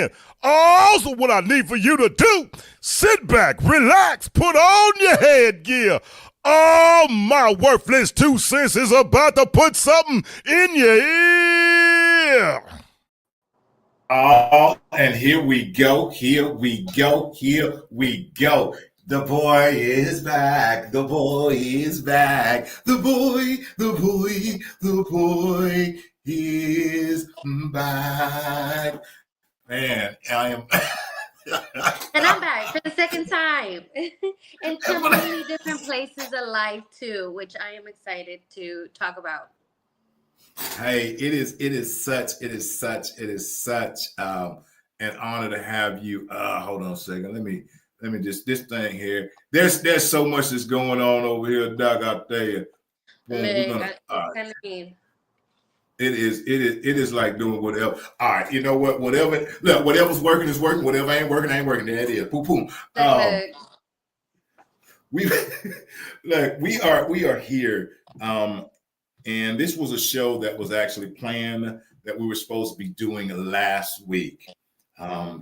in. Also, what I need for you to do, sit back, relax, put on your headgear. Oh, my worthless 2 cents is about to put something in your ear. Oh, and here we go, here we go, here we go. The boy is back, the boy is back, the boy is back. Man, I am. And I'm back for the second time in completely different places of life too, which I am excited to talk about. Hey, it is such an honor to have you. Hold on a second. Let me just this thing here. There's so much that's going on over here, Doc. I'll tell you. Boom, we're Look, gonna. it's kind of mean. It is like doing whatever. All right, you know what? Whatever. Look, whatever's working is working. Whatever ain't working. There it is. Boom, boom. Look. We look. We are here. And this was a show that was actually planned that we were supposed to be doing last week.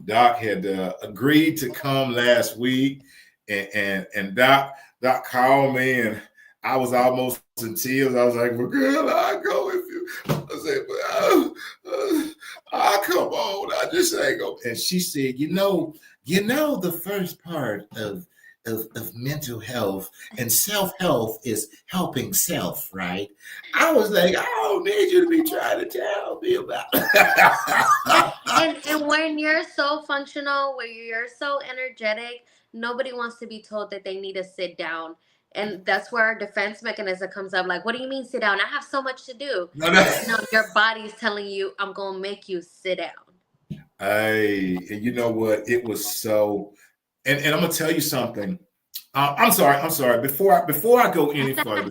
Doc had agreed to come last week, and Doc called me, and I was almost in tears. I was like, "Well, girl, I'll go with you." I said, "Well, I'll come on. I just ain't go." And she said, "You know, the first part of mental health and self-health is helping self, right?" I was like, I don't need you to be trying to tell me about And when you're so functional, where you're so energetic, nobody wants to be told that they need to sit down. And that's where our defense mechanism comes up. Like, what do you mean sit down? I have so much to do. No, no. No, your body's telling you, I'm going to make you sit down. Hey, and you know what? It was so, and I'm gonna tell you something. I'm sorry. Before I go any further,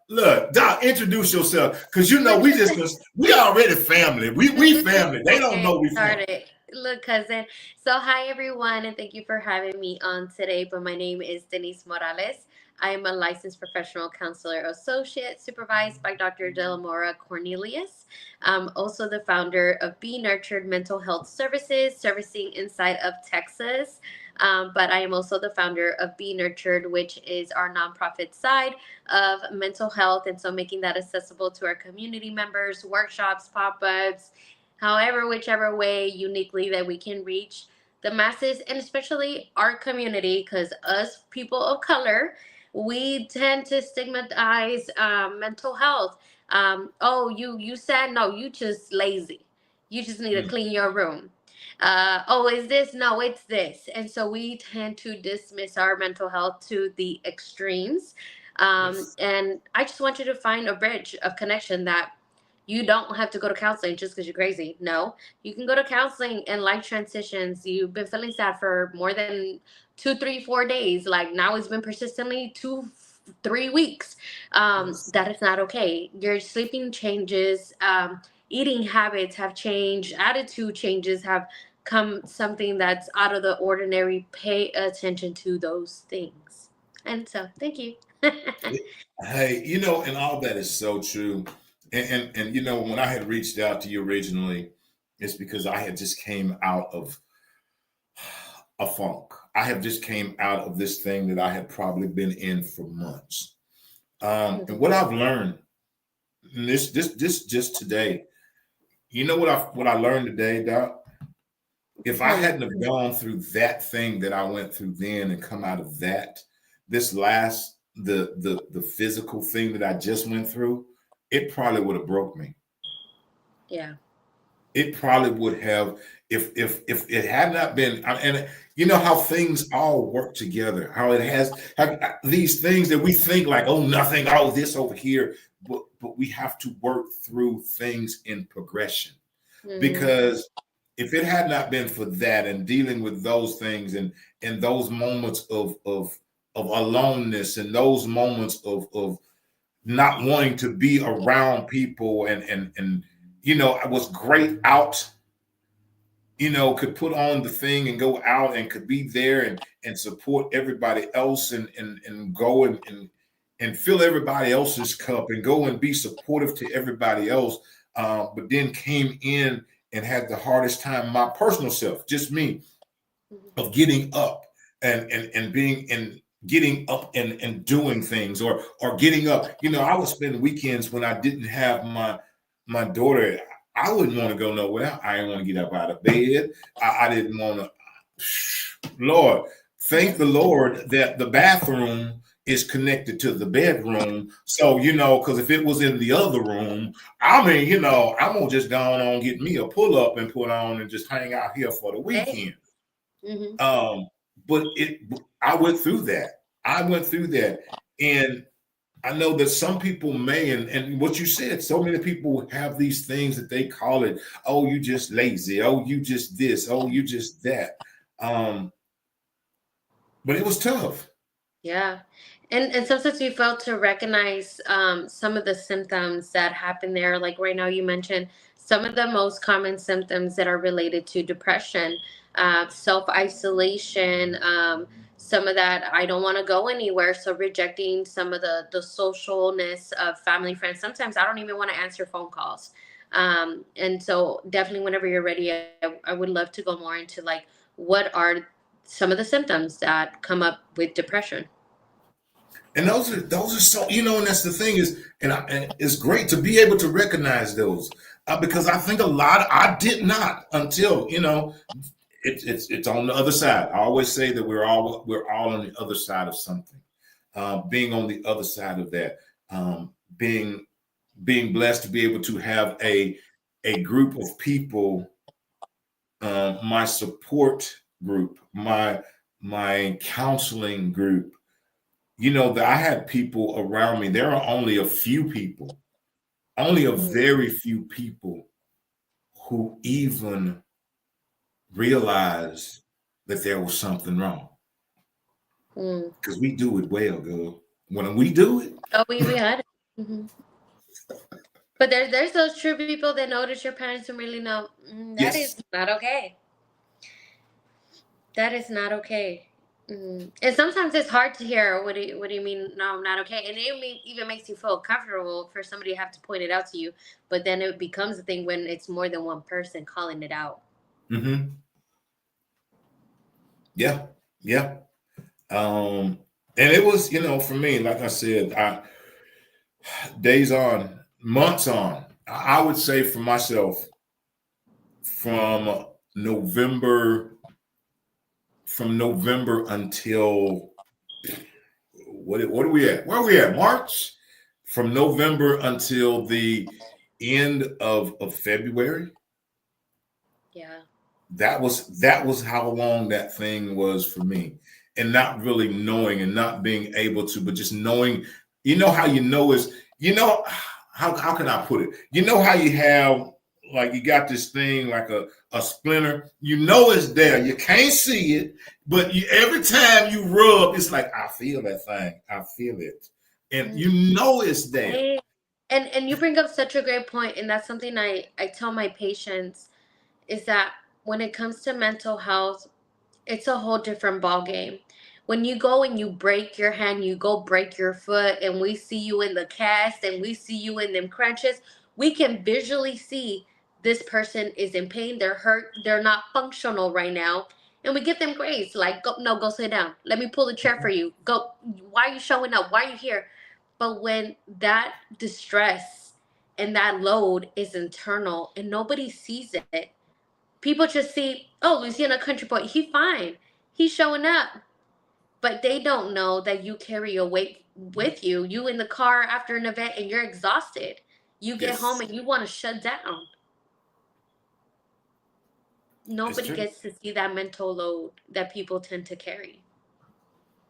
look, Doc, introduce yourself, because you know we already family. We family. They don't know we family. Started. Look, cousin. So, hi, everyone, and thank you for having me on today. But my name is Denise Morales. I am a licensed professional counselor associate supervised by Dr. Delamora Cornelius. I'm also the founder of Be Nurtured Mental Health Services, servicing inside of Texas. But I am also the founder of Be Nurtured, which is our nonprofit side of mental health. And so making that accessible to our community members, workshops, pop ups, however, whichever way uniquely that we can reach the masses, and especially our community, because us people of color, we tend to stigmatize mental health. Oh, you sad? No, you just lazy. You just need to Mm, clean your room. Oh, is this? No, it's this. And so we tend to dismiss our mental health to the extremes. yes. And I just want you to find a bridge of connection that you don't have to go to counseling just because you're crazy. No, you can go to counseling and life transitions. You've been feeling sad for more than 2, 3, 4 days. Like now it's been persistently 2, 3 weeks. Yes. That is not okay. Your sleeping changes, eating habits have changed, attitude changes have come something that's out of the ordinary. Pay attention to those things. And so, thank you. Hey, and all that is so true. And when I had reached out to you originally, it's because I had just came out of a funk. I have just came out of this thing that I had probably been in for months. And what I've learned, and this just today, you know what I learned today, Doc? If I Tell me. hadn't have gone through that thing that I went through then and come out of that, this last the physical thing that I just went through, it probably would have broke me. Yeah. It probably would have if it had not been. And you know how things all work together, how it has how, these things that we think like, oh, nothing, oh, this over here, but we have to work through things in progression, Hmm. because if it had not been for that and dealing with those things and those moments of aloneness and those moments of not wanting to be around people and I was great out, could put on the thing and go out and could be there and support everybody else and go and fill everybody else's cup and go and be supportive to everybody else, but then came in and had the hardest time, my personal self, just me, of getting up and being and getting up and doing things or getting up. I would spend weekends when I didn't have my daughter. I wouldn't want to go nowhere. I didn't want to get up out of bed. I didn't want to. Lord, thank the Lord that the bathroom is connected to the bedroom. So, because if it was in the other room, I'm gonna just go on get me a pull up and put on and just hang out here for the weekend. But I went through that. And I know that some people may, and what you said, so many people have these things that they call it, oh, you just lazy, oh, you just this, oh, you just that. But it was tough. Yeah. And sometimes we fail to recognize some of the symptoms that happen there. Like right now, you mentioned some of the most common symptoms that are related to depression, self-isolation, some of that I don't want to go anywhere. So rejecting some of the socialness of family, friends. Sometimes I don't even want to answer phone calls. And so definitely whenever you're ready, I would love to go more into like, what are some of the symptoms that come up with depression? And those are so, and that's the thing is, and it's great to be able to recognize those because I think I did not until, it's on the other side. I always say that we're all on the other side of something. Being on the other side of that, being blessed to be able to have a group of people, my support group, my counseling group. That I had people around me. There are only a few people, only a very few people who even realized that there was something wrong. Because we do it well, girl. When we do it. Oh, we had it. But there's those true people that notice your parents and really know that is not okay. That is not okay. And sometimes it's hard to hear. What do you mean? No, not okay. And it even makes you feel comfortable for somebody to have to point it out to you. But then it becomes a thing when it's more than one person calling it out. Yeah. And it was, for me, like I said, days on, months on, I would say for myself, from November until what are we at? Where are we at? March? From November until the end of February. Yeah. That was how long that thing was for me. And not really knowing and not being able to, but just knowing, how is, how can I put it? How you have, like you got this thing like a splinter, it's there. You can't see it, but every time you rub, it's like, I feel that thing. I feel it. And it's there. And you bring up such a great point. And that's something I tell my patients is that when it comes to mental health, it's a whole different ball game. When you go and you break your hand, you go break your foot, and we see you in the cast and we see you in them crunches, we can visually see this person is in pain, they're hurt, they're not functional right now. And we give them grace, like, go sit down. Let me pull the chair for you. Go, why are you showing up? Why are you here? But when that distress and that load is internal and nobody sees it, people just see, oh, Louisiana country boy, he fine. He's showing up. But they don't know that you carry your weight with you. You in the car after an event and you're exhausted. You get home and you want to shut down. Nobody gets to see that mental load that people tend to carry.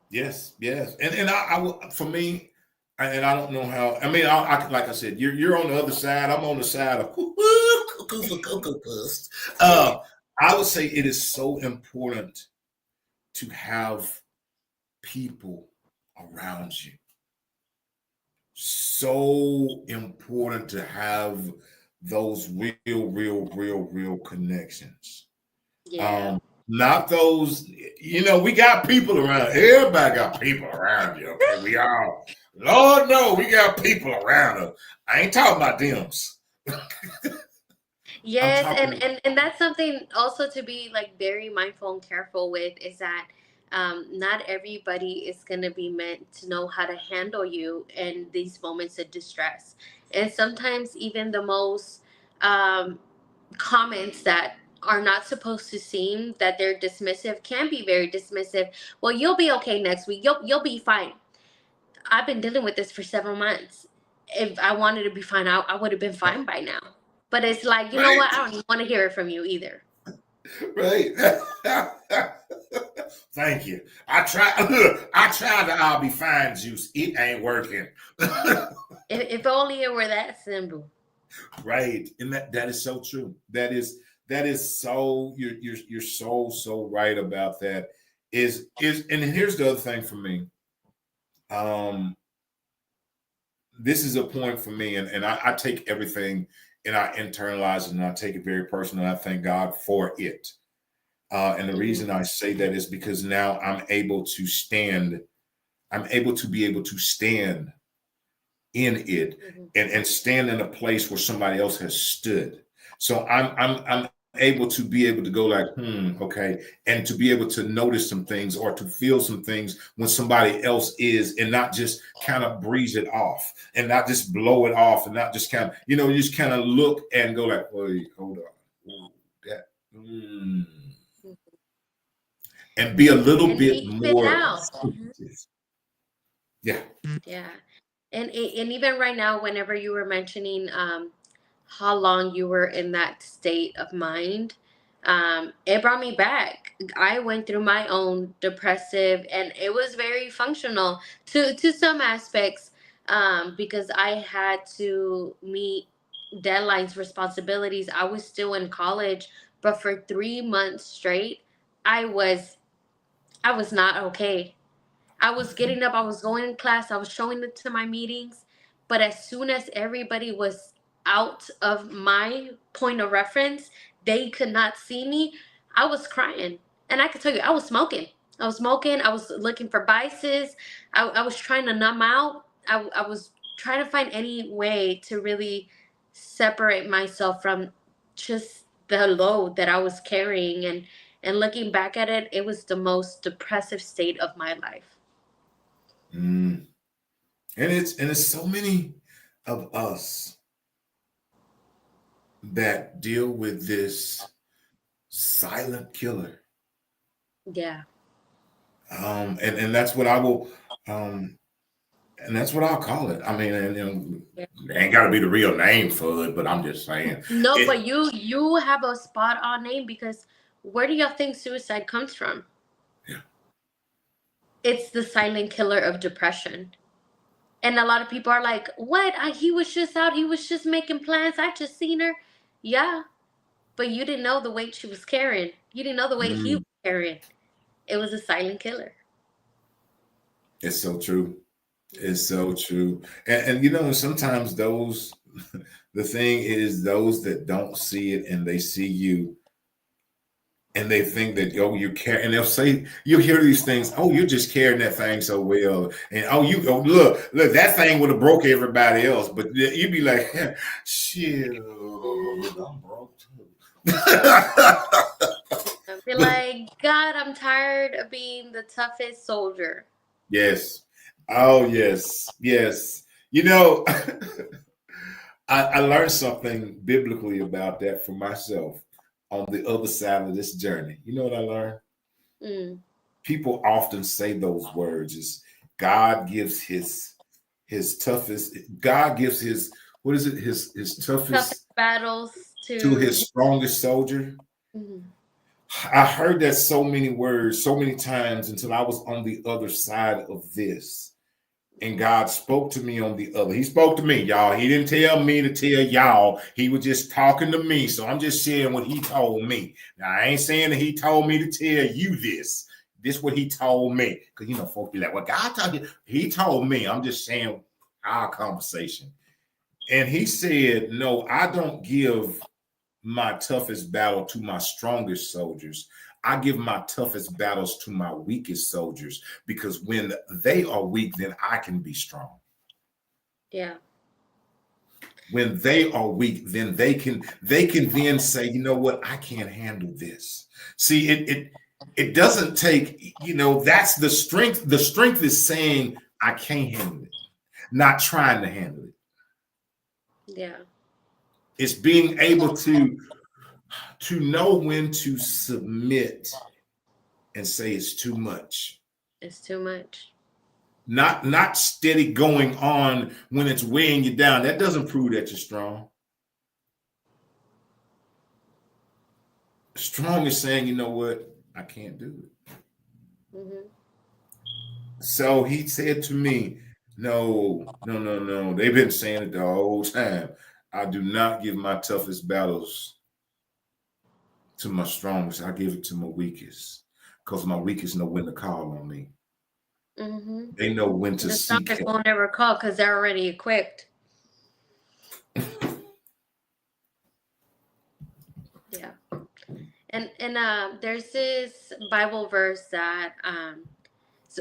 Yes. And I for me, and I don't know how. I mean, I like I said, you're on the other side. I'm on the side of I would say it is so important to have people around you. So important to have those real connections. Yeah. Not those, we got people around. Everybody got people around you. Okay, we all, Lord no, we got people around us. I ain't talking about them. I'm Yes, talking. and that's something also to be like very mindful and careful with, is that not everybody is going to be meant to know how to handle you in these moments of distress. And sometimes even the most um, comments that are not supposed to seem that they're dismissive can be very dismissive. Well, you'll be okay next week. You'll be fine. I've been dealing with this for 7 months. If I wanted to be fine, I would have been fine by now. But it's like, you know Right, what? I don't even want to hear it from you either. right. Thank you. I try. I tried the "I'll be fine" juice. It ain't working. If only it were that simple. Right, and that is so true. That is so you're so right about that. Is and here's the other thing for me. Um, this is a point for me, and I take everything and I internalize it and I take it very personal. And I thank God for it. And the Hmm. reason I say that is because now I'm able to stand. I'm able to be able to stand in it Hmm. and stand in a place where somebody else has stood. So I'm able to be able to go like, okay, and to be able to notice some things or to feel some things when somebody else is, and not just kind of breeze it off and not just blow it off and not just kind of, you just kind of look and go like, wait, hold on. Ooh, that, and be a little And bit even more now. sensitive. Yeah. Yeah. And even right now, whenever you were mentioning how long you were in that state of mind, it brought me back. I went through my own depressive, and it was very functional to some aspects, because I had to meet deadlines, responsibilities. I was still in college, but for 3 months straight, I was I was not okay. I was getting up, I was going to class, I was showing it to my meetings. But as soon as everybody was out of my point of reference, they could not see me, I was crying. And I could tell you, I was smoking. I was smoking, I was looking for vices, I was trying to numb out. I was trying to find any way to really separate myself from just the load that I was carrying. And looking back at it, it was the most depressive state of my life. Mm. And it's so many of us that deal with this silent killer. Yeah. And that's what I will and that's what I'll call it. I mean, and Yeah. it ain't gotta be the real name for it, but I'm just saying No, it. but you have a spot on name, because where do y'all think suicide comes from? Yeah. It's the silent killer of depression. And a lot of people are like, "What? He was just out. He was just making plans. I just seen her." Yeah, but you didn't know the weight she was carrying. You didn't know the weight he was Mm, carrying. It was a silent killer. it's so true. It's so true. And sometimes those the thing is those that don't see it and they see you and they think that, oh, you care, and they'll say, you hear these things, oh, you're just carrying that thing so well, and look, that thing would have broke everybody else, but you'd be like, shit, I'm broke too. I feel like, God, I'm tired of being the toughest soldier. Yes. Oh, yes, yes. you know I learned something biblically about that for myself on the other side of this journey. You know what I learned? Mm. People often say those words is God gives his toughest, God gives his, what is it, his Toughest toughest battles to to. his strongest soldier. Mhm. I heard that so many words so many times until I was on the other side of this, and God spoke to me on the other. He spoke to me, y'all. He didn't tell me to tell y'all. He was just talking to me. So I'm just sharing what he told me. Now, I ain't saying that he told me to tell you this. This what he told me. Because, folks be like, well, God told you. He told me. I'm just saying our conversation. And he said, no, I don't give my toughest battle to my strongest soldiers. I give my toughest battles to my weakest soldiers, because when they are weak, then I can be strong. Yeah. When they are weak, then they can then say, you know what, I can't handle this. See, it doesn't take, that's the strength. The strength is saying I can't handle it, not trying to handle it. Yeah. It's being able to know when to submit and say it's too much. It's too much. Not steady going on when it's weighing you down. That doesn't prove that you're strong. Strong is saying, you know what, I can't do it. Mm-hmm. So he said to me, no, no, no, no. They've been saying it the whole time. I do not give my toughest battles to my strongest. I give it to my weakest, because my weakest know when to call on me. Mm-hmm. They know when to The seek strongest help. won't ever call because they're already equipped. Yeah. And there's this Bible verse that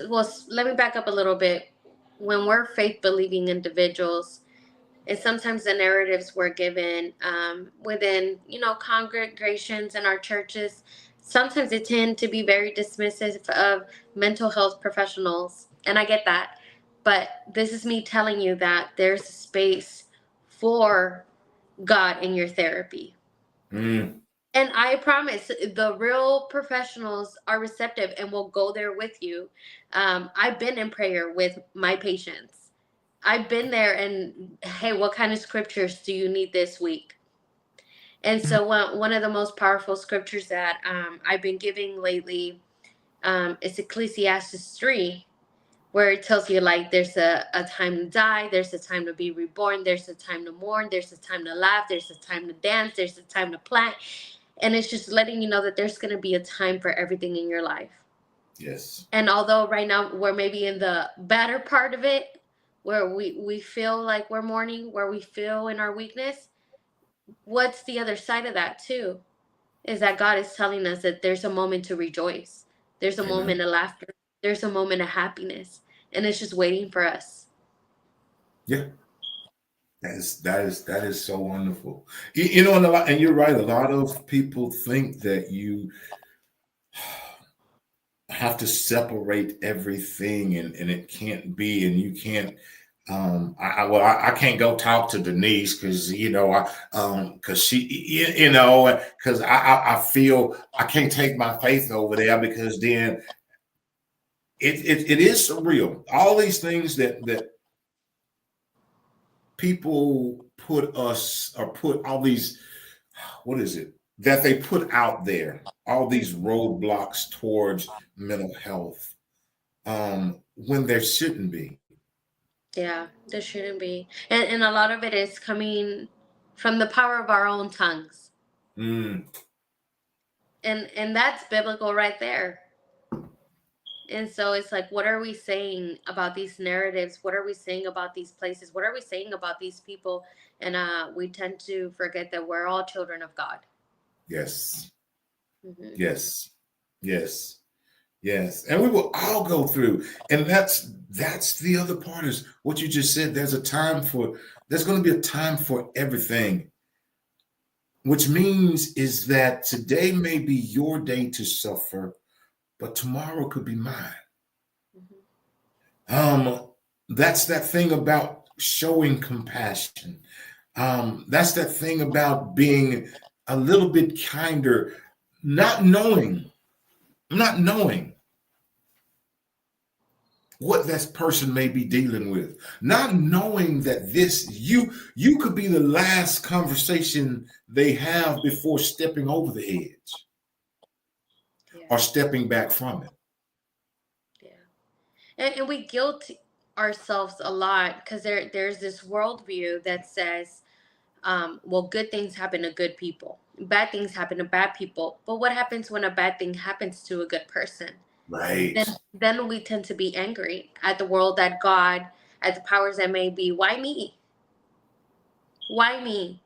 let me back up a little bit. When we're faith believing individuals, and sometimes the narratives we're given within congregations and our churches, sometimes they tend to be very dismissive of mental health professionals, and I get that, but this is me telling you that there's a space for God in your therapy. Mm. And I promise the real professionals are receptive and will go there with you. I've been in prayer with my patients. I've been there and, hey, what kind of scriptures do you need this week? And so one of the most powerful scriptures that I've been giving lately is Ecclesiastes 3, where it tells you like there's a time to die, there's a time to be reborn, there's a time to mourn, there's a time to laugh, there's a time to dance, there's a time to plant. And it's just letting you know that there's going to be a time for everything in your life. Yes. And although right now we're maybe in the better part of it, where we feel like we're mourning, where we feel in our weakness, what's the other side of that too? Is that God is telling us that there's a moment to rejoice. There's a Amen. moment of laughter. There's a moment of happiness. And it's just waiting for us. Yeah. That is so wonderful. And you're right. A lot of people think that you have to separate everything, and it can't be, and you can't. I can't go talk to Denise because because she because I feel I can't take my faith over there, because then it is surreal. All these things that people put us, or put all these, what is it that they put out there, all these roadblocks towards mental health, when there shouldn't be. Yeah, there shouldn't be. And a lot of it is coming from the power of our own tongues. Mm. And that's biblical right there. And so it's like, what are we saying about these narratives? What are we saying about these places? What are we saying about these people? And we tend to forget that we're all children of God. Yes. Mm-hmm. Yes. Yes. Yes. And we will all go through. And that's the other part, is what you just said. There's going to be a time for everything, which means is that today may be your day to suffer, but tomorrow could be mine. Mm-hmm. That's that thing about showing compassion. That's that thing about being a little bit kinder, not knowing what that person may be dealing with, not knowing that you could be the last conversation they have before stepping over the edge, Yeah. or stepping back from it. Yeah. And we guilt ourselves a lot because there's this worldview that says, well, good things happen to good people, bad things happen to bad people. But what happens when a bad thing happens to a good person? Right. Then we tend to be angry at the world, at God, at the powers that may be. Why me? Why me?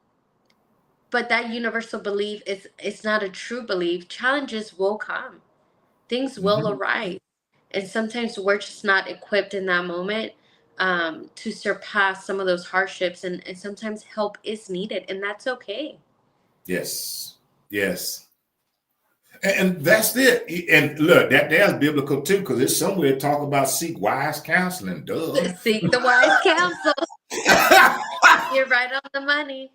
But that universal belief is it's not a true belief. Challenges will come. Things will Mm-hmm. arise. And sometimes we're just not equipped in that moment to surpass some of those hardships, and sometimes help is needed, and that's okay. Yes. Yes. And that's it. And look, that's biblical too, because it's somewhere talk about seek wise counseling. Duh. Seek the wise counsel. You're right on the money.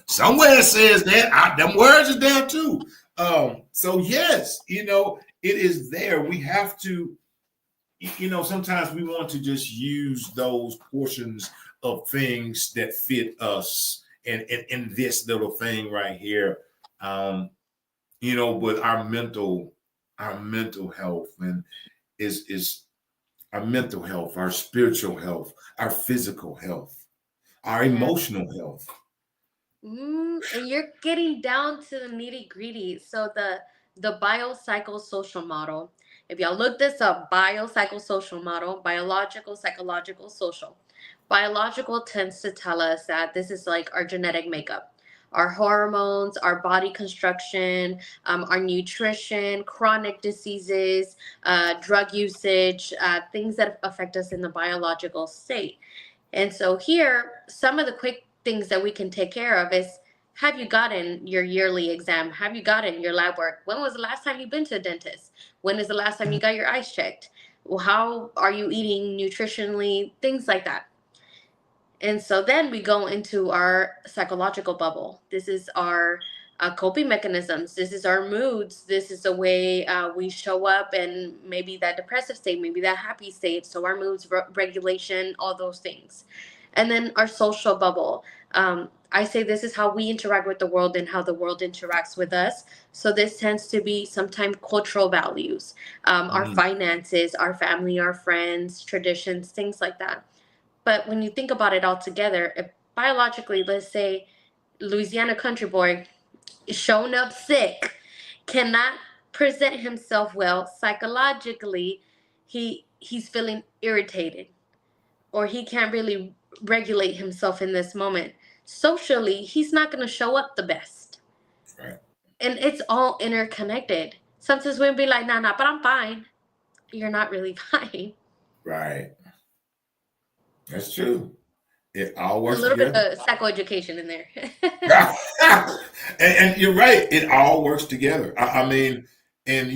Somewhere it says that. Them words are there too. So yes, it is there. We have to, sometimes we want to just use those portions of things that fit us and in this little thing right here. But our mental health and is our mental health, our spiritual health, our physical health, our emotional health. And you're getting down to the nitty gritty. So the biopsychosocial model. If y'all look this up, biopsychosocial model, biological, psychological, social. Biological tends to tell us that this is like our genetic makeup, our hormones, our body construction, our nutrition, chronic diseases, drug usage, things that affect us in the biological state. And so here, some of the quick things that we can take care of is, have you gotten your yearly exam? Have you gotten your lab work? When was the last time you've been to a dentist? When is the last time you got your eyes checked? Well, how are you eating nutritionally? Things like that. And so then we go into our psychological bubble. This is our coping mechanisms. This is our moods. This is the way we show up, and maybe that depressive state, maybe that happy state. So our moods, regulation, all those things. And then our social bubble. I say this is how we interact with the world and how the world interacts with us. So this tends to be sometimes cultural values, our finances, our family, our friends, traditions, things like that. But when you think about it all together, if biologically, let's say Louisiana country boy is shown up sick, cannot present himself well psychologically, he's feeling irritated, or he can't really regulate himself in this moment. Socially, he's not going to show up the best. Right. And it's all interconnected. Sometimes we'll be like, nah, but I'm fine. You're not really fine. Right. That's true. It all works A little together. bit of psychoeducation in there. and you're right. It all works together. I mean, and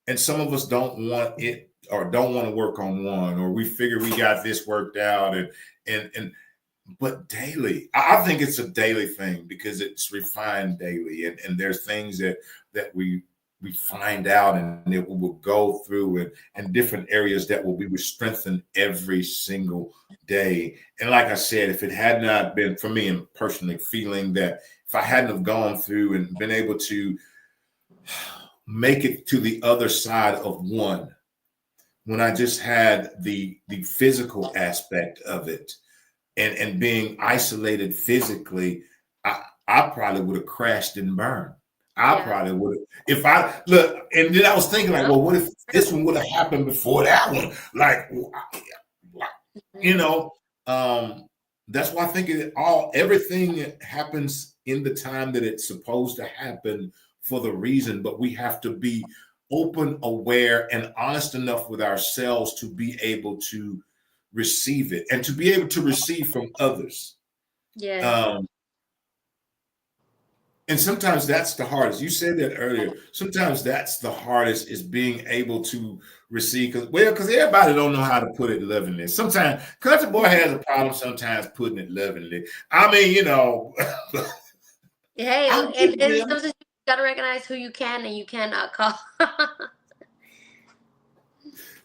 and some of us don't want it or don't want to work on one, or we figure we got this worked out, but daily, I think it's a daily thing because it's refined daily, and there's things that we find out and it will go through and different areas that will be strengthened every single day. And like I said, if it had not been for me and personally feeling that if I hadn't have gone through and been able to make it to the other side of one, when I just had the physical aspect of it and being isolated physically, I probably would have crashed and burned. I probably would have, if I look, and then I was thinking like, well, what if this one would have happened before that one? Like, that's why I think everything happens in the time that it's supposed to happen for the reason, but we have to be open, aware, and honest enough with ourselves to be able to receive it and to be able to receive from others. Yeah. And sometimes that's the hardest. You said that earlier. Sometimes that's the hardest is being able to receive because everybody don't know how to put it lovingly. Sometimes country boy has a problem sometimes putting it lovingly. I mean, Hey, and sometimes you gotta recognize who you can and you cannot call.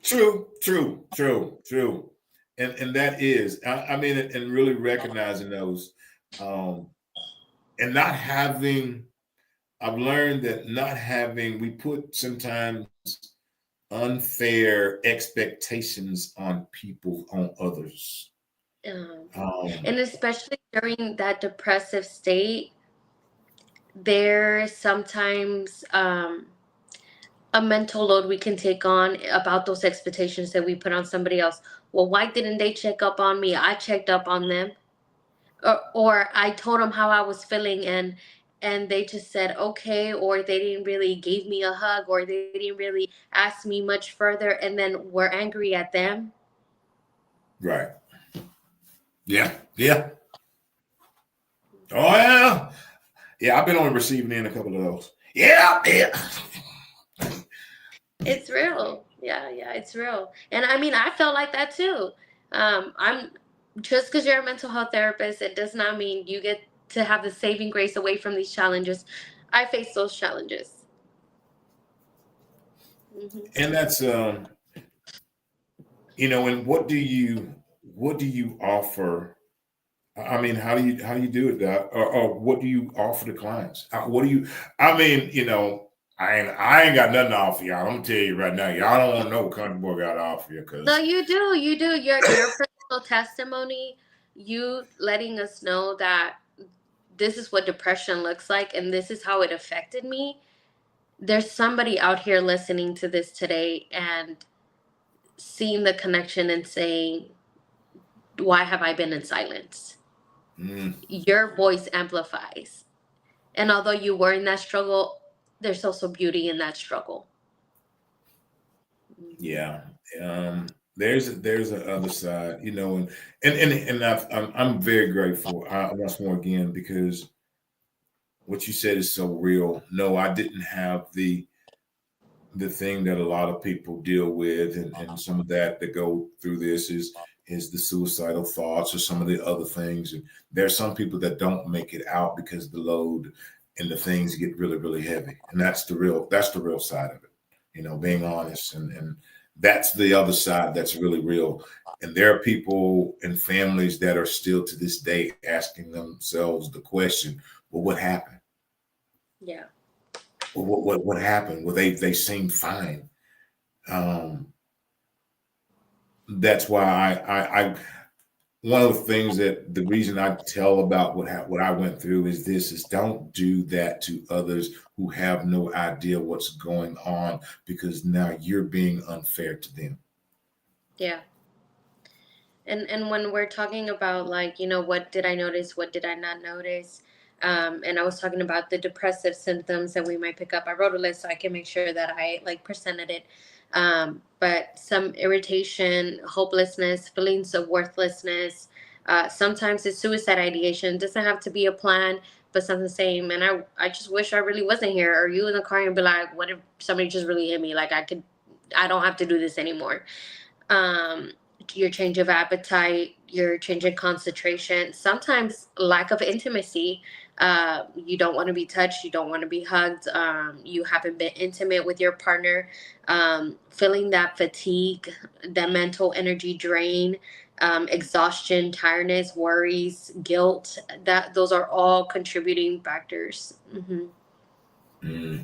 True. And that is, I mean, and really recognizing those. And not having, I've learned that we put sometimes unfair expectations on people, on others. And especially during that depressive state, there's sometimes a mental load we can take on about those expectations that we put on somebody else. Well, why didn't they check up on me? I checked up on them. Or I told them how I was feeling, and and they just said okay, or they didn't really give me a hug, or they didn't really ask me much further, and then we're angry at them. Right. Yeah. Yeah. Oh yeah. Yeah. I've been on the receiving end a couple of those. Yeah. Yeah. It's real. Yeah, it's real. And I mean, I felt like that too. I'm just because you're a mental health therapist, it does not mean you get to have the saving grace away from these challenges. I face those challenges. And that's and what do you offer? I mean, how do you do it, Doc? Or what do you offer to clients? What do you? I mean, I ain't got nothing to offer y'all. I'm gonna tell you right now, y'all don't want to know what Country Boy got to offer you No, because you do. You do. Your personal testimony, you letting us know that this is what depression looks like and this is how it affected me. There's somebody out here listening to this today and seeing the connection and saying, why have I been in silence? Your voice amplifies. And although you were in that struggle, there's also beauty in that struggle. yeah, there's an other side, and I'm very grateful once more again because what you said is so real. No, I didn't have the thing that a lot of people deal with, and some of that go through this is the suicidal thoughts or some of the other things. And there are some people that don't make it out because the load and the things get really, really heavy. And that's the real side of it, being honest. And that's the other side that's really real. And there are people and families that are still to this day asking themselves the question, well, what happened? Yeah. What happened? Well, they seemed fine. Um, that's why I one of the things that the reason I tell about what I went through is don't do that to others who have no idea what's going on because now you're being unfair to them. Yeah. And when we're talking about, like, what did I notice, what did I not notice, and I was talking about the depressive symptoms that we might pick up. I wrote a list so I can make sure that I like presented it. But some irritation, hopelessness, feelings of worthlessness. Sometimes it's suicide ideation. It doesn't have to be a plan, but something saying, man, I just wish I really wasn't here. Or you in the car and be like, what if somebody just really hit me? Like I don't have to do this anymore. um, your change of appetite, your change in concentration, sometimes lack of intimacy. You don't want to be touched, you don't want to be hugged, you haven't been intimate with your partner, feeling that fatigue, that mental energy drain, exhaustion, tiredness, worries, guilt, that those are all contributing factors. Mm. Hmm.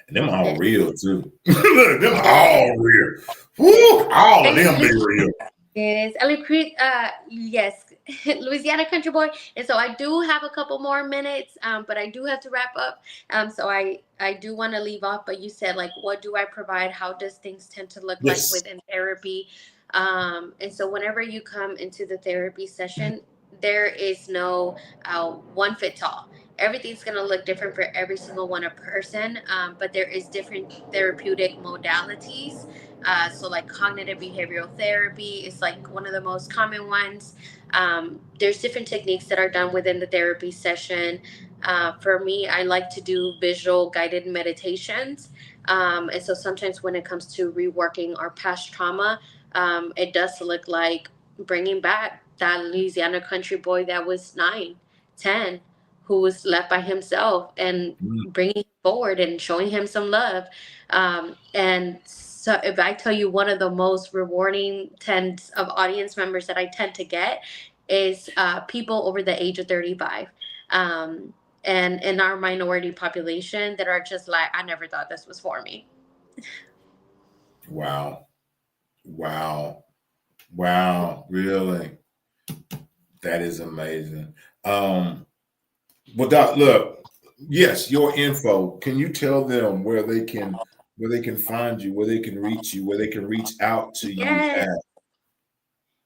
And them all real too. Look, them all real. Woo, all of them be real. It is. Yes, Louisiana Country Boy. And so I do have a couple more minutes, but I do have to wrap up. So I do want to leave off, but you said, like, what do I provide? How does things tend to look like Yes. within therapy? And so whenever you come into the therapy session, there is no one fits all. Everything's going to look different for every single one a person, but there is different therapeutic modalities. So like cognitive behavioral therapy is like one of the most common ones. There's different techniques that are done within the therapy session. For me, I like to do visual guided meditations. And so sometimes when it comes to reworking our past trauma, it does look like bringing back that Louisiana country boy that was 9, 10, who was left by himself, and bringing him forward and showing him some love. And so if I tell you, one of the most rewarding tens of audience members that I tend to get is people over the age of 35. And in our minority population that are just like, I never thought this was for me. Wow. Wow. Wow. Really? That is amazing. Well, Doc, look, yes, your info. Can you tell them where they can find you, where they can reach you, where they can reach out to you Yes. at?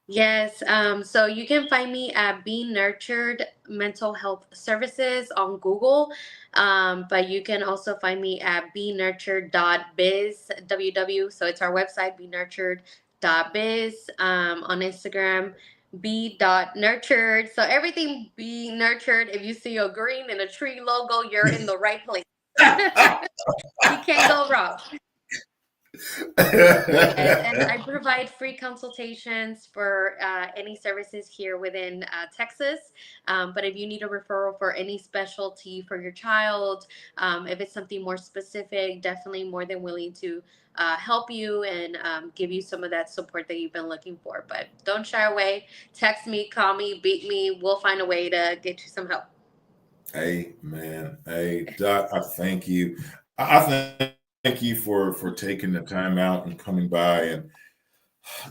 Yes, so you can find me at Be Nurtured Mental Health Services on Google, but you can also find me at benurtured.biz, www. So it's our website, benurtured.biz, on Instagram, be.nurtured. So everything Be Nurtured. If you see a green and a tree logo, you're in the right place. You can't go wrong. Yes, and I provide free consultations for any services here within Texas. But if you need a referral for any specialty for your child, if it's something more specific, definitely more than willing to help you and give you some of that support that you've been looking for. But don't shy away. Text me, call me, beat me. We'll find a way to get you some help. Hey, man. Hey, Doc, I thank you. I thank you for taking the time out and coming by and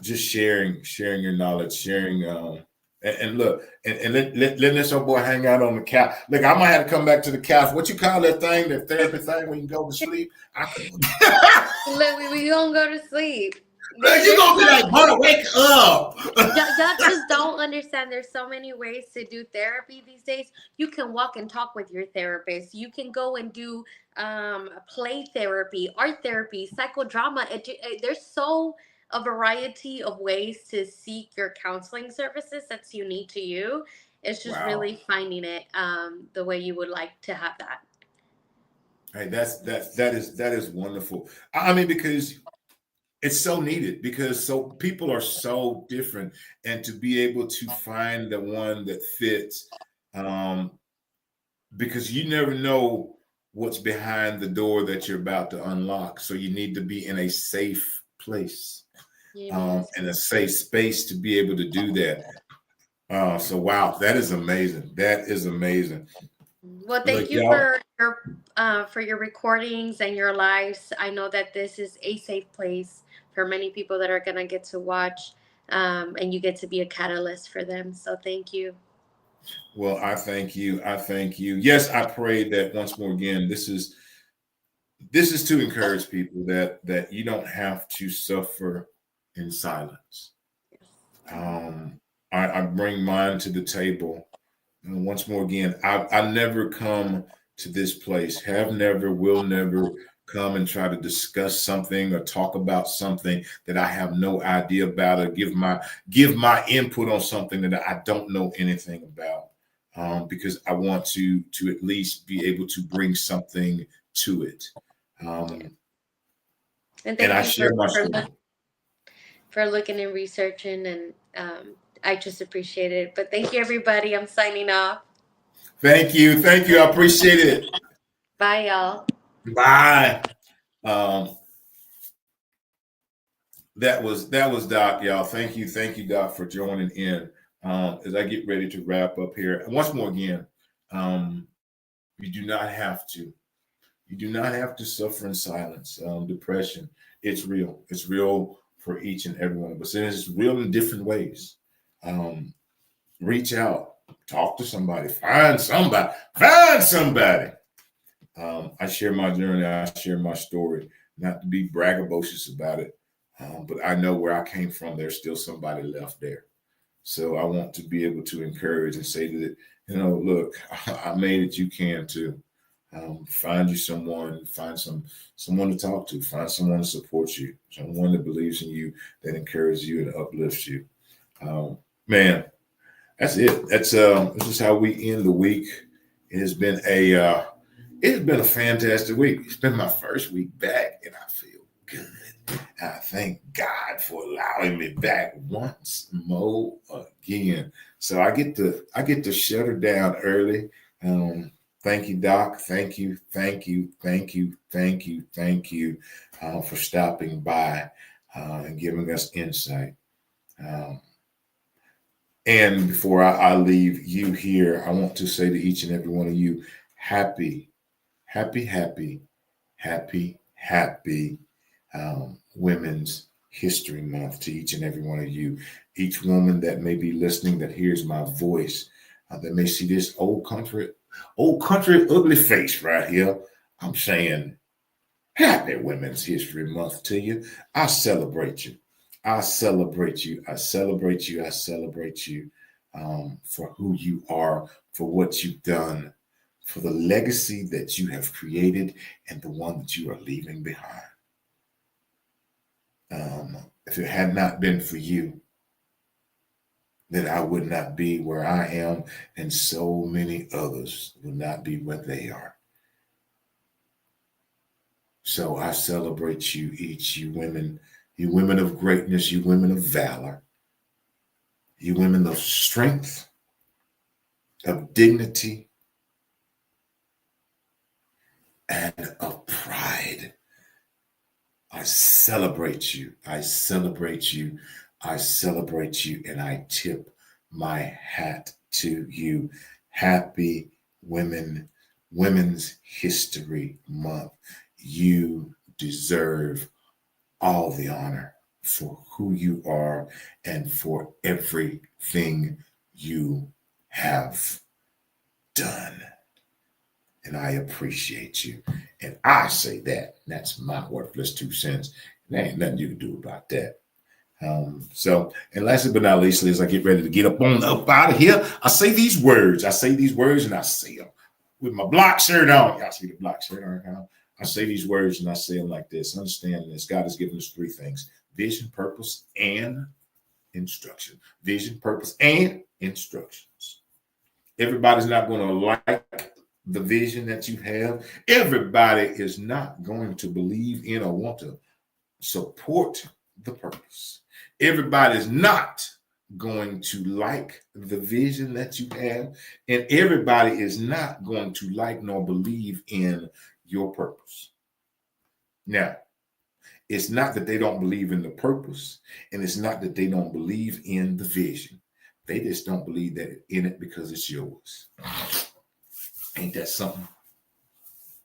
just sharing your knowledge, sharing and look and let this old boy hang out on the couch. Look, I might have to come back to the couch. What you call that thing, that therapy thing when you go to sleep? Look, we gonna go to sleep. Look, you gonna be like, boy, wake up. Y'all just don't understand. There's so many ways to do therapy these days. You can walk and talk with your therapist. You can go and do play therapy, art therapy, psychodrama. There's so a variety of ways to seek your counseling services that's unique to you. It's just Wow. really finding it the way you would like to have that. Hey, that is wonderful. I mean, because it's so needed, because so people are so different, and to be able to find the one that fits, um, because you never know what's behind the door that you're about to unlock. So you need to be in a safe place, Amen. and a safe space to be able to do that. So wow, that is amazing. That is amazing. Well, Look, thank you y'all. for your recordings and your lives. I know that this is a safe place for many people that are gonna get to watch, and you get to be a catalyst for them. So thank you. Well, I thank you. I thank you. Yes, I pray that once more again, this is to encourage people that you don't have to suffer in silence. Um, I bring mine to the table. And once more again, I never come to this place, have never, will never come and try to discuss something or talk about something that I have no idea about, or give my input on something that I don't know anything about. Because I want to at least be able to bring something to it. Yeah, Um, and and thank I you share my story. for looking and researching, and I just appreciate it. But thank you, everybody. I'm signing off. Thank you. Thank you. I appreciate it. Bye, y'all. Bye. Um, that was Doc, y'all. Thank you, Doc, for joining in. As I get ready to wrap up here, and once more again, um, you do not have to. You do not have to suffer in silence. Depression, it's real. It's real for each and every one of us, and it's real in different ways. Um, Reach out, talk to somebody, find somebody. I share my journey, I share my story, not to be braggadocious about it, but I know where I came from. There's still somebody left there. So I want to be able to encourage and say that, look, I made it. You can too. Find you someone, someone to talk to, find someone to support you, someone that believes in you, that encourages you and uplifts you. Man, that's it. This is how we end the week. It has been a fantastic week. It's been my first week back, and I feel good. I thank God for allowing me back once more again. So I get to shut her down early. Thank you, Doc. Thank you, thank you, thank you, thank you, thank you for stopping by and giving us insight. Um, and before I leave you here, I want to say to each and every one of you, happy, happy, happy, happy Women's History Month to each and every one of you. Each woman that may be listening, that hears my voice, that may see this old country ugly face right here. I'm saying happy Women's History Month to you. I celebrate you. I celebrate you. I celebrate you. I celebrate you for who you are, for what you've done, for the legacy that you have created, and the one that you are leaving behind. If it had not been for you, then I would not be where I am, and so many others would not be where they are. So I celebrate you each, you women of greatness, you women of valor, you women of strength, of dignity, and of pride. I celebrate you. I celebrate you. I celebrate you. And I tip my hat to you. Happy Women's History Month. You deserve all the honor for who you are and for everything you have done. And I appreciate you. And I say that. That's my worthless 2 cents. There ain't nothing you can do about that. And lastly but not least, as I get ready to get up out of here, I say these words. I say these words and I say them with my block shirt on. Y'all see the block shirt on? I say these words and I say them like this. Understand this. God has given us 3 things: vision, purpose, and instruction. Vision, purpose, and instructions. Everybody's not going to like the vision that you have. Everybody is not going to believe in or want to support the purpose. Everybody is not going to like the vision that you have, and everybody is not going to like nor believe in your purpose. Now, it's not that they don't believe in the purpose, and it's not that they don't believe in the vision. They just don't believe that in it because it's yours. Ain't that something?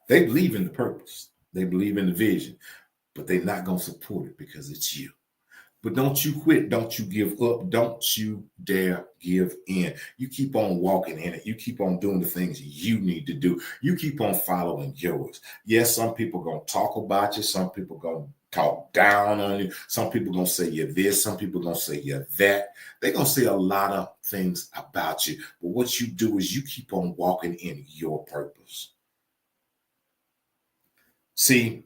They believe in the purpose. They believe in the vision, but they're not going to support it because it's you. But don't you quit. Don't you give up. Don't you dare give in. You keep on walking in it. You keep on doing the things you need to do. You keep on following yours. Yes, some people going to talk about you. Some people going to talk down on you. Some people going to say you're this. Some people going to say you're that. They're going to say a lot of things about you. But what you do is you keep on walking in your purpose. See,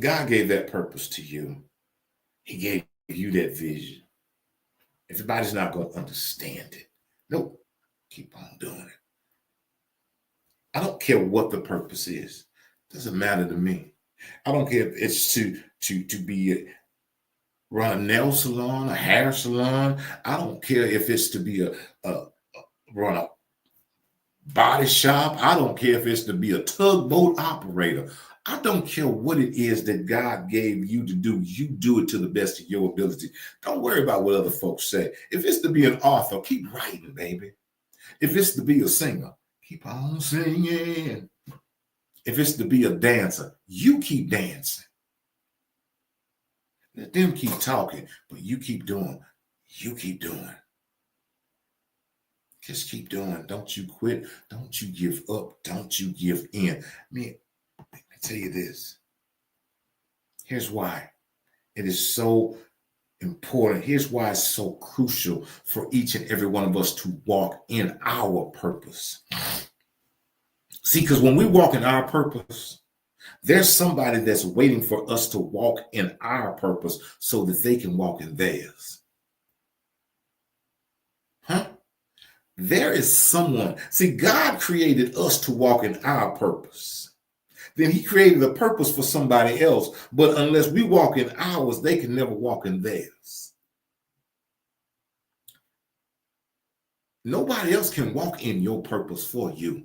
God gave that purpose to you. He gave you that vision. Everybody's not going to understand it. Nope. Keep on doing it. I don't care what the purpose is. It doesn't matter to me. I don't care if it's to be run a nail salon, a hair salon. I don't care if it's to be run a body shop. I don't care if it's to be a tugboat operator. I don't care what it is that God gave you to do. You do it to the best of your ability. Don't worry about what other folks say. If it's to be an author, keep writing, baby. If it's to be a singer, keep on singing. If it's to be a dancer, you keep dancing. Let them keep talking, but you keep doing. You keep doing. Just keep doing. Don't you quit. Don't you give up. Don't you give in. Man, let me tell you this. Here's why it is so important. Here's why it's so crucial for each and every one of us to walk in our purpose. See, because when we walk in our purpose, there's somebody that's waiting for us to walk in our purpose so that they can walk in theirs. Huh? There is someone. See, God created us to walk in our purpose. Then he created a purpose for somebody else. But unless we walk in ours, they can never walk in theirs. Nobody else can walk in your purpose for you.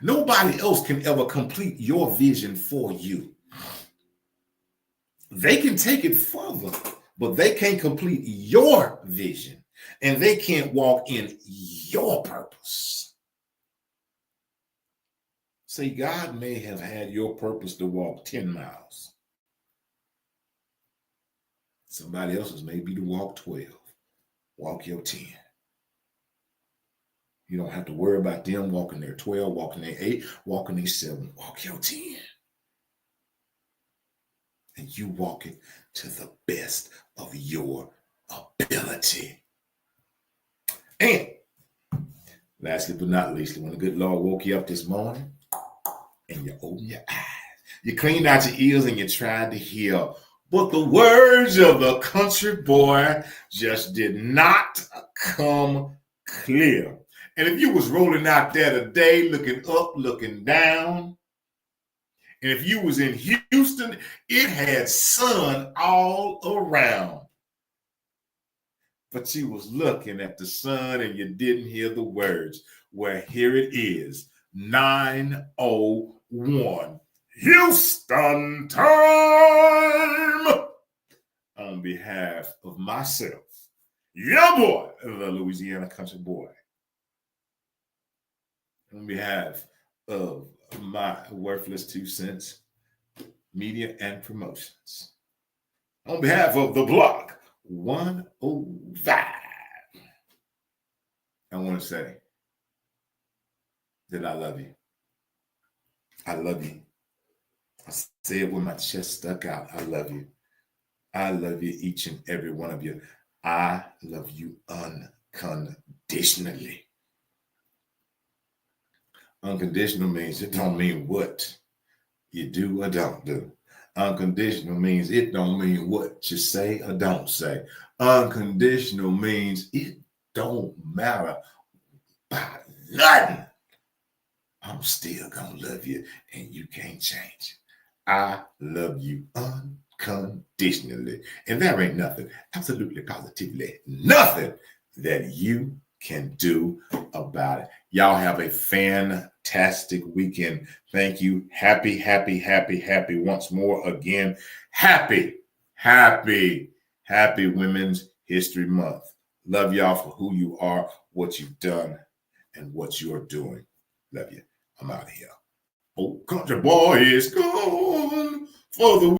Nobody else can ever complete your vision for you. They can take it further, but they can't complete your vision, and they can't walk in your purpose. See, God may have had your purpose to walk 10 miles. Somebody else's may be to walk 12. Walk your 10. You don't have to worry about them walking their 12, walking their 8, walking their 7. Walk your 10. and you walk it to the best of your ability. And lastly but not least, when the good Lord woke you up this morning and you opened your eyes, you cleaned out your ears and you tried to hear, but the words of the country boy just did not come clear. And if you was rolling out there today, looking up, looking down, and if you was in Houston, it had sun all around. But you was looking at the sun and you didn't hear the words. Well, here it is, 9:01 Houston time. On behalf of myself, your boy, the Louisiana country boy. On behalf of my worthless 2 cents, media and promotions. On behalf of the block 105, I want to say that I love you. I love you. I say it with my chest stuck out. I love you. I love you, each and every one of you. I love you unconditionally. Unconditional means it don't mean what you do or don't do. Unconditional means it don't mean what you say or don't say. Unconditional means it don't matter about nothing. I'm still gonna love you and you can't change. I love you unconditionally. And there ain't nothing, absolutely positively nothing that you can do about it. Y'all have a fantastic weekend. Thank you. Happy once more again. Happy Women's History Month. Love y'all for who you are, what you've done, and what you're doing. Love you. I'm out of here. Oh, country boy is gone for the